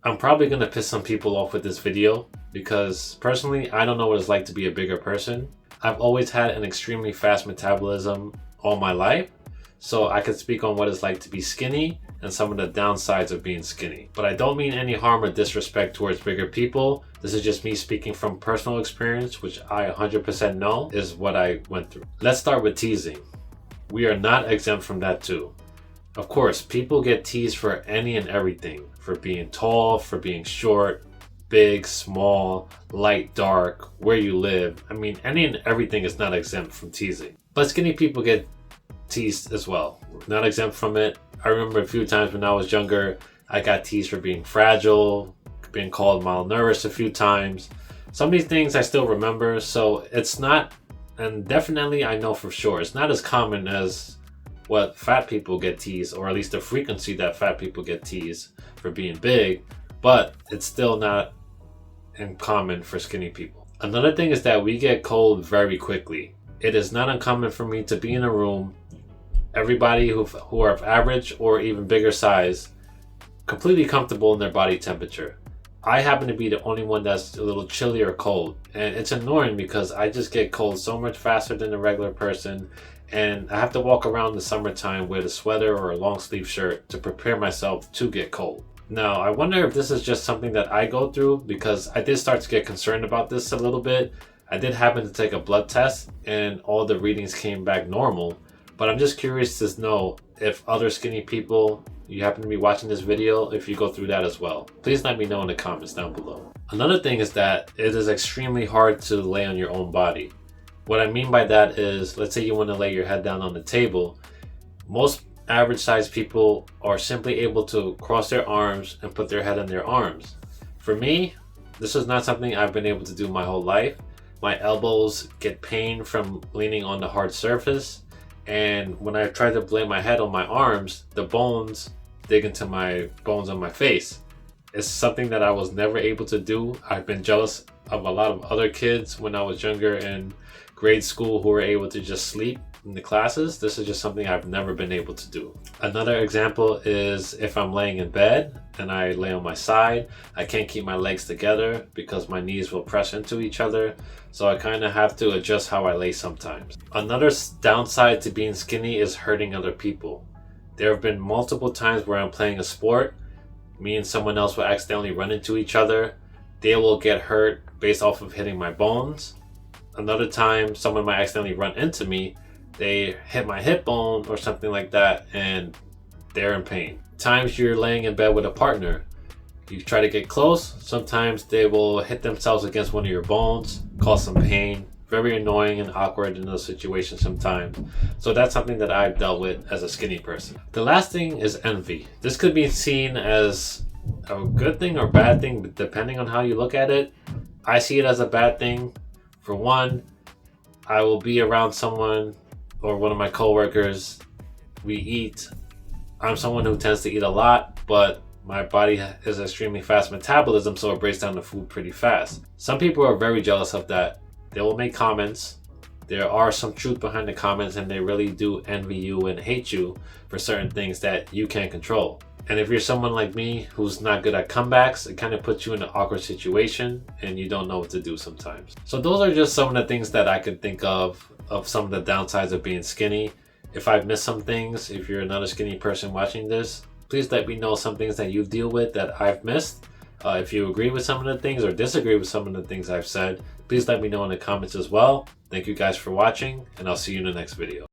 I'm probably going to piss some people off with this video because personally, I don't know what it's like to be a bigger person. I've always had an extremely fast metabolism all my life, so I could speak on what it's like to be skinny and some of the downsides of being skinny. But I don't mean any harm or disrespect towards bigger people. This is just me speaking from personal experience, which I 100% know is what I went through. Let's start with teasing. We are not exempt from that too. Of course, people get teased for any and everything. For being tall, for being short, big, small, light, dark, where you live. I mean, any and everything is not exempt from teasing. But skinny people get teased as well. Not exempt from it. I remember a few times when I was younger, I got teased for being fragile, being called malnourished a few times. Some of these things I still remember, so it's not, and definitely I know for sure, it's not as common as what fat people get teased, or at least the frequency that fat people get teased for being big, but it's still not uncommon for skinny people. Another thing is that we get cold very quickly. It is not uncommon for me to be in a room, everybody who are of average or even bigger size, completely comfortable in their body temperature. I happen to be the only one that's a little chilly or cold, and it's annoying because I just get cold so much faster than a regular person, and I have to walk around in the summertime with a sweater or a long sleeve shirt to prepare myself to get cold. Now, I wonder if this is just something that I go through, because I did start to get concerned about this a little bit. I did happen to take a blood test and all the readings came back normal, but I'm just curious to know if other skinny people, you happen to be watching this video, if you go through that as well. Please let me know in the comments down below. Another thing is that it is extremely hard to lay on your own body. What I mean by that is, let's say you want to lay your head down on the table. Most average sized people are simply able to cross their arms and put their head on their arms. For me, this is not something I've been able to do my whole life. My elbows get pain from leaning on the hard surface, and when I try to lay my head on my arms, the bones dig into my bones on my face. It's something that I was never able to do. I've been jealous of a lot of other kids when I was younger in grade school who were able to just sleep in the classes. This is just something I've never been able to do. Another example is if I'm laying in bed and I lay on my side, I can't keep my legs together because my knees will press into each other. So I kind of have to adjust how I lay sometimes. Another downside to being skinny is hurting other people. There have been multiple times where I'm playing a sport, me and someone else will accidentally run into each other. They will get hurt based off of hitting my bones. Another time, someone might accidentally run into me. They hit my hip bone or something like that, and they're in pain. Times you're laying in bed with a partner, you try to get close. Sometimes they will hit themselves against one of your bones, cause some pain. Very annoying and awkward in those situations sometimes. So that's something that I've dealt with as a skinny person. The last thing is envy. This could be seen as a good thing or bad thing, depending on how you look at it. I see it as a bad thing. For one, I will be around someone or one of my coworkers. We eat. I'm someone who tends to eat a lot, but my body has extremely fast metabolism, so it breaks down the food pretty fast. Some people are very jealous of that. They will make comments. There are some truth behind the comments, and they really do envy you and hate you for certain things that you can't control. And if you're someone like me who's not good at comebacks, it kind of puts you in an awkward situation and you don't know what to do sometimes. So those are just some of the things that I could think of some of the downsides of being skinny. If I've missed some things, if you're another skinny person watching this, please let me know some things that you deal with that I've missed. If you agree with some of the things or disagree with some of the things I've said, please let me know in the comments as well. Thank you guys for watching, and I'll see you in the next video.